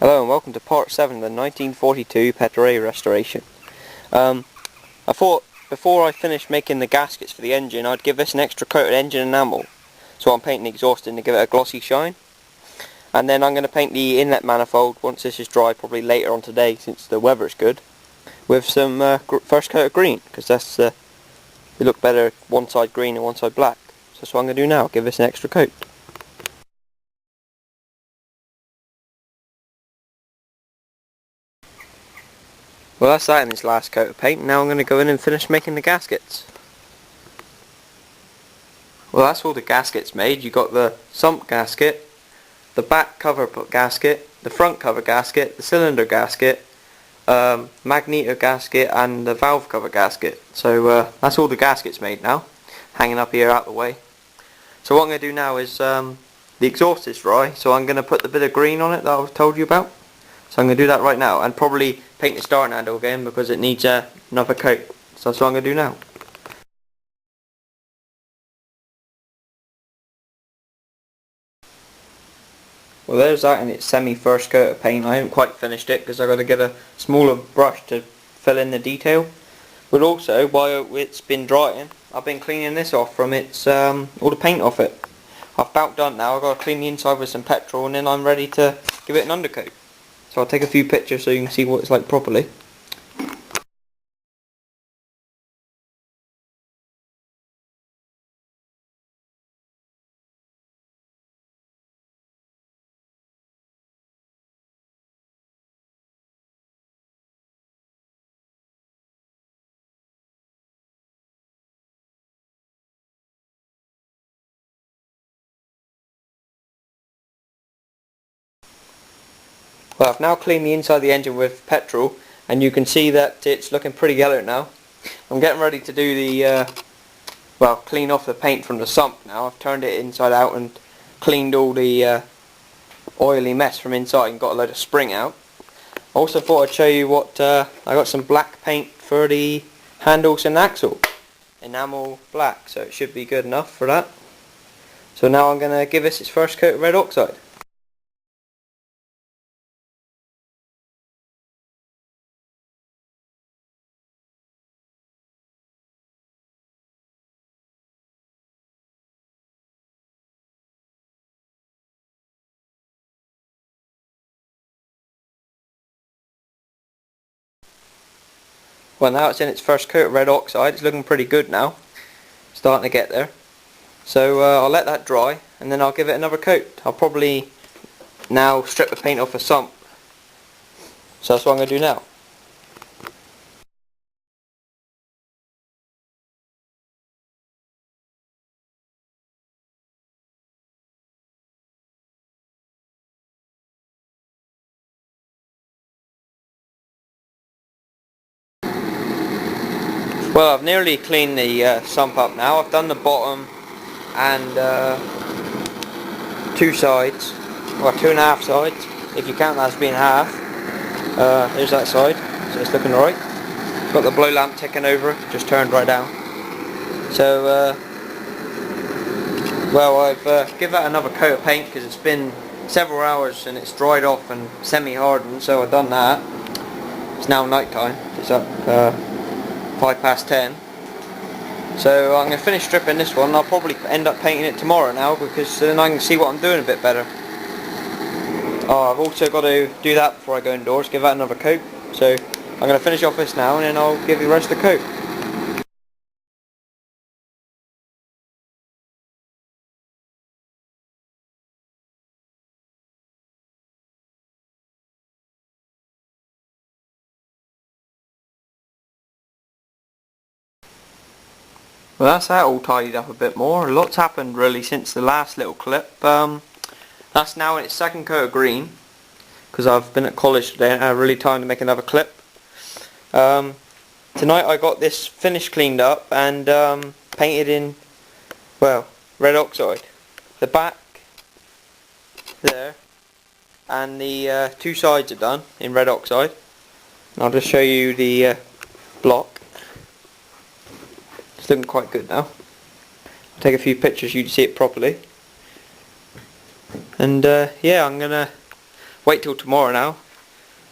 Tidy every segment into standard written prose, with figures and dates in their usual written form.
Hello and welcome to part 7 of the 1942 PETTER restoration. I thought before I finished making the gaskets for the engine I'd give this an extra coat of engine enamel. So I'm painting the exhaust in to give it a glossy shine. And then I'm going to paint the inlet manifold once this is dry, probably later on today since the weather's good, with some first coat of green, because they look better one side green and one side black. So that's what I'm going to do now, give this an extra coat. Well, that's that in this last coat of paint. Now I'm going to go in and finish making the gaskets. Well, that's all the gaskets made. You got the sump gasket, the back cover gasket, the front cover gasket, the cylinder gasket, magneto gasket, and the valve cover gasket. So that's all the gaskets made now, hanging up here out the way. So what I'm going to do now is the exhaust is dry, so I'm going to put the bit of green on it that I told you about. So I'm going to do that right now, and probably paint the starting handle again because it needs another coat. So that's what I'm going to do now. Well, there's that in its semi-first coat of paint. I haven't quite finished it because I've got to get a smaller brush to fill in the detail. But also, while it's been drying, I've been cleaning this off from its all the paint off it. I've about done now. I've got to clean the inside with some petrol, and then I'm ready to give it an undercoat. So I'll take a few pictures so you can see what it's like properly. Well, I've now cleaned the inside of the engine with petrol, and you can see that it's looking pretty yellow now. I'm getting ready to do the clean off the paint from the sump now. I've turned it inside out and cleaned all the oily mess from inside and got a load of spring out. I also thought I'd show you what I got some black paint for the handles and axle, enamel black, so it should be good enough for that. So now I'm going to give this its first coat of red oxide. Well, now it's in its first coat of red oxide. It's looking pretty good now, starting to get there. So I'll let that dry and then I'll give it another coat. I'll probably now strip the paint off the sump. So that's what I'm going to do now. Well, I've nearly cleaned the sump up now. I've done the bottom and two sides, well 2.5 sides, if you count that as being half. There's that side, so it's looking alright. Got the blow lamp ticking over it, just turned right down. So, well, I've given that another coat of paint because it's been several hours and it's dried off and semi-hardened, so I've done that. It's now night time, it's up 10:05. So I'm going to finish stripping this one. I'll probably end up painting it tomorrow now because then I can see what I'm doing a bit better. Oh, I've also got to do that before I go indoors, give that another coat. So I'm going to finish off this now and then I'll give you the rest of the coat. Well, that's that all tidied up a bit more. A lot's happened really since the last little clip. That's now in its second coat of green because I've been at college today and I had really time to make another clip. Tonight I got this finished, cleaned up and painted in, well, red oxide. The back there and the two sides are done in red oxide. And I'll just show you the block. It's looking quite good now. I'll take a few pictures so you can see it properly. And yeah, I'm gonna wait till tomorrow now,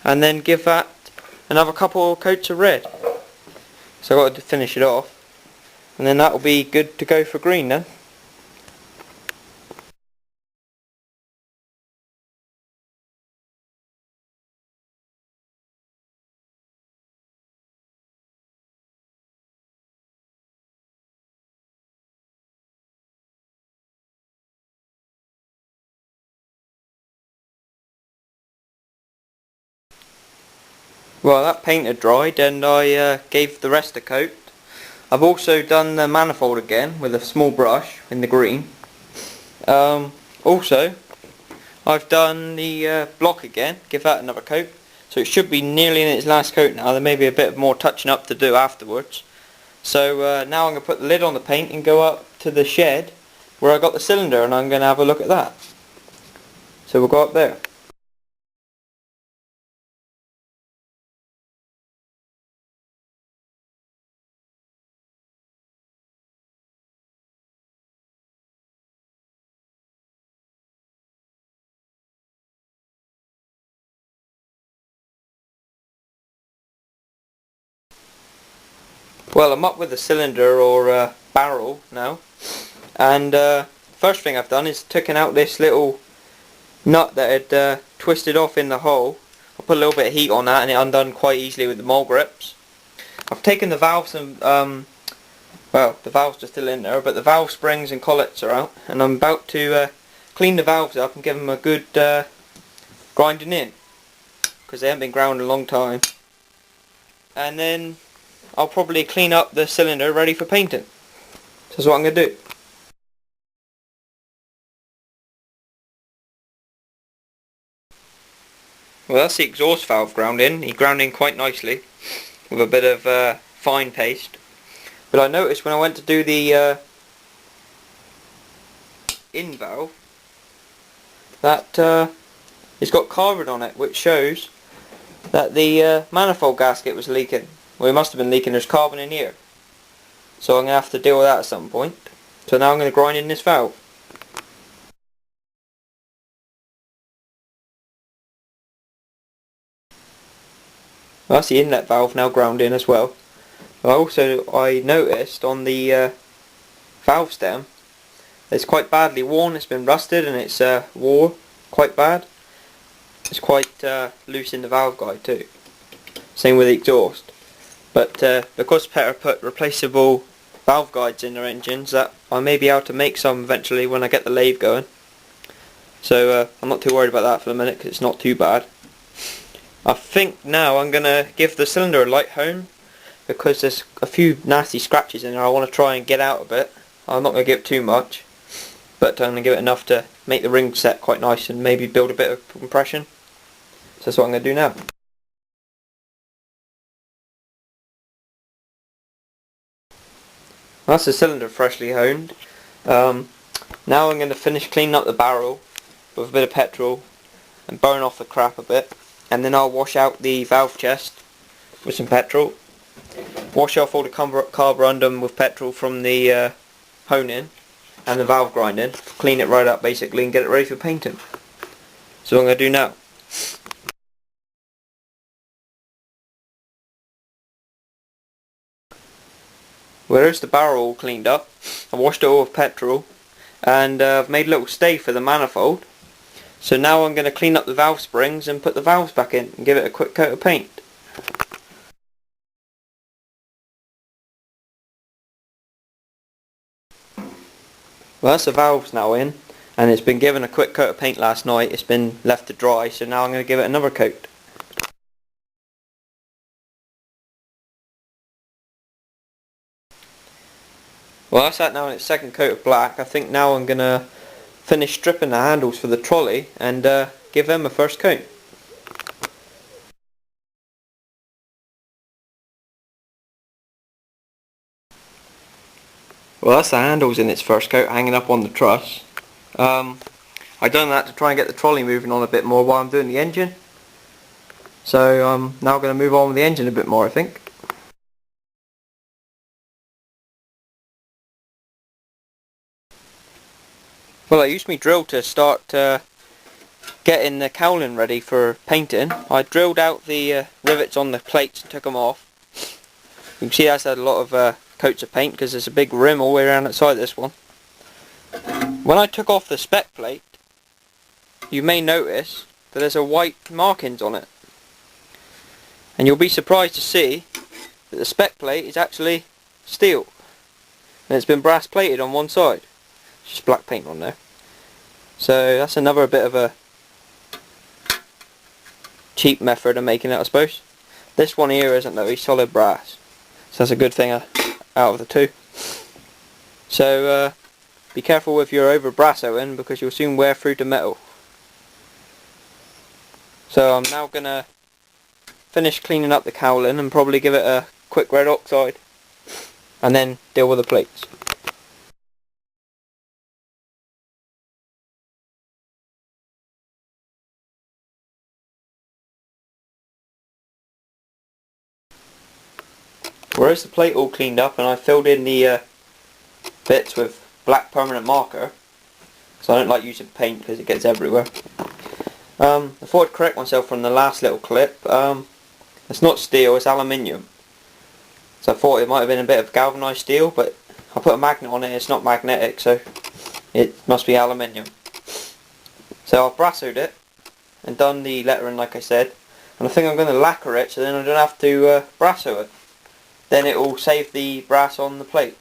and then give that another couple of coats of red. So I've got to finish it off, and then that will be good to go for green then. Well, that paint had dried and I gave the rest a coat. I've also done the manifold again with a small brush in the green. Also, I've done the block again, give that another coat. So it should be nearly in its last coat now. There may be a bit more touching up to do afterwards. So now I'm going to put the lid on the paint and go up to the shed where I got the cylinder, and I'm going to have a look at that. So we'll go up there. Well, I'm up with the cylinder or barrel now, and first thing I've done is taken out this little nut that had twisted off in the hole. I put a little bit of heat on that and it undone quite easily with the mole grips. I've taken the valves and well, the valves are still in there, but the valve springs and collets are out, and I'm about to clean the valves up and give them a good grinding in, because they haven't been ground in a long time. And then I'll probably clean up the cylinder ready for painting. So that's what I'm going to do. Well, that's the exhaust valve ground in. He ground in quite nicely with a bit of fine paste. But I noticed when I went to do the in valve that it's got carbon on it, which shows that the manifold gasket was leaking. Well, it must have been leaking. There's carbon in here. So I'm going to have to deal with that at some point. So now I'm going to grind in this valve. Well, that's the inlet valve now ground in as well. I noticed on the valve stem it's quite badly worn. It's been rusted and it's wore quite bad. It's quite loose in the valve guide too. Same with the exhaust. But because PETTER put replaceable valve guides in their engines, that I may be able to make some eventually when I get the lathe going. So I'm not too worried about that for the minute because it's not too bad. I think now I'm going to give the cylinder a light hone because there's a few nasty scratches in there I want to try and get out a bit. I'm not going to give it too much, but I'm going to give it enough to make the ring set quite nice and maybe build a bit of compression. So that's what I'm going to do now. That's the cylinder freshly honed. Now I'm going to finish cleaning up the barrel with a bit of petrol and burn off the crap a bit, and then I'll wash out the valve chest with some petrol, wash off all the carborundum with petrol from the hone-in and the valve grinding, clean it right up basically and get it ready for painting. So what I'm going to do now. Well, there's the barrel all cleaned up. I washed it all with petrol and I've made a little stay for the manifold. So now I'm going to clean up the valve springs and put the valves back in and give it a quick coat of paint. Well, that's the valves now in, and it's been given a quick coat of paint last night. It's been left to dry, so now I'm going to give it another coat. Well, that's that now in its second coat of black. I think now I'm going to finish stripping the handles for the trolley and give them a first coat. Well, that's the handles in its first coat hanging up on the truss. I done that to try and get the trolley moving on a bit more while I'm doing the engine. So I'm now going to move on with the engine a bit more, I think. Well, I used my drill to start getting the cowling ready for painting, I drilled out the rivets on the plates and took them off. You can see that's had a lot of coats of paint because there's a big rim all the way around the side of this one. When I took off the spec plate, you may notice that there's a white markings on it. And you'll be surprised to see that the spec plate is actually steel. And it's been brass plated on one side. It's just black paint on there. So that's another bit of a cheap method of making it, I suppose. This one here isn't though, it's solid brass. So that's a good thing out of the two. So be careful with your over brassoing because you'll soon wear through the metal. So I'm now going to finish cleaning up the cowling and probably give it a quick red oxide and then deal with the plates. Whereas the plate all cleaned up and I filled in the bits with black permanent marker, because I don't like using paint because it gets everywhere. I thought I'd correct myself from the last little clip. It's not steel, it's aluminium. So I thought it might have been a bit of galvanised steel, but I put a magnet on it, it's not magnetic, so it must be aluminium. So I've brassoed it and done the lettering like I said, and I think I'm going to lacquer it so then I don't have to brasso it. Then it will save the brass on the plate.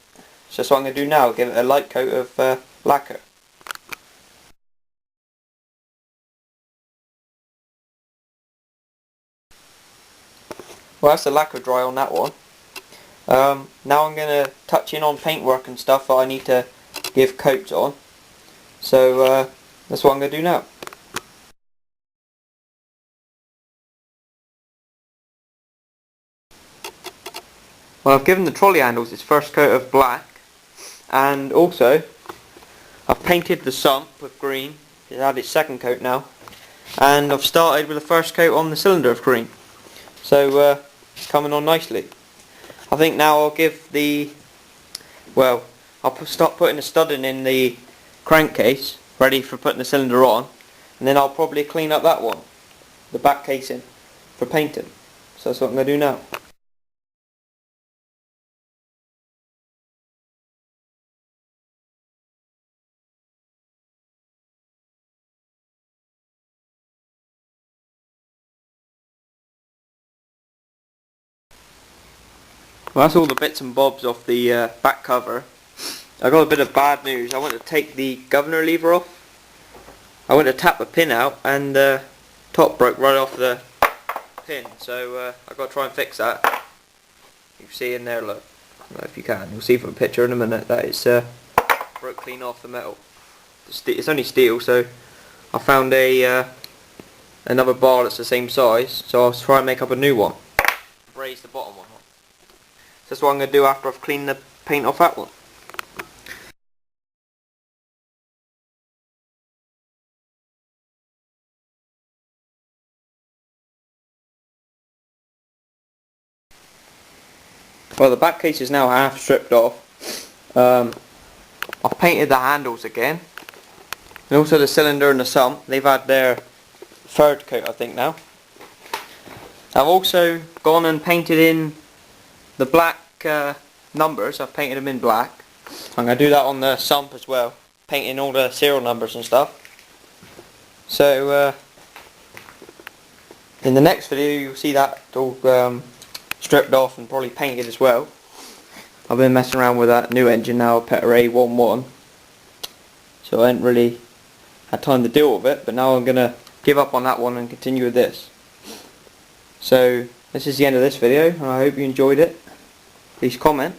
So that's what I'm going to do now, give it a light coat of lacquer. Well, that's the lacquer dry on that one. Now I'm going to touch in on paintwork and stuff that I need to give coats on. So that's what I'm going to do now. Well, I've given the trolley handles its first coat of black, and also I've painted the sump with green. It's had its second coat now, and I've started with the first coat on the cylinder of green. So it's coming on nicely. I think now I'll give the, well, I'll start putting the studding in the crankcase ready for putting the cylinder on, and then I'll probably clean up that one, the back casing, for painting. So that's what I'm going to do now. Well, that's all the bits and bobs off the back cover. I got a bit of bad news. I went to take the governor lever off. I went to tap the pin out and the top broke right off the pin. So I've got to try and fix that. You can see in there, look. I don't know if you can. You'll see from a picture in a minute that it's broke clean off the metal. It's only steel, so I found another bar that's the same size. So I'll try and make up a new one. Raise the bottom one. That's what I'm going to do after I've cleaned the paint off that one. Well, the back case is now half stripped off. I've painted the handles again. And also the cylinder and the sump. They've had their third coat I think now. I've also gone and painted in the black numbers. I've painted them in black. I'm going to do that on the sump as well, painting all the serial numbers and stuff. So in the next video you'll see that all stripped off and probably painted as well. I've been messing around with that new engine now, PETTER A11, so I haven't really had time to deal with it, but now I'm going to give up on that one and continue with this. So this is the end of this video, and I hope you enjoyed it. Please comment,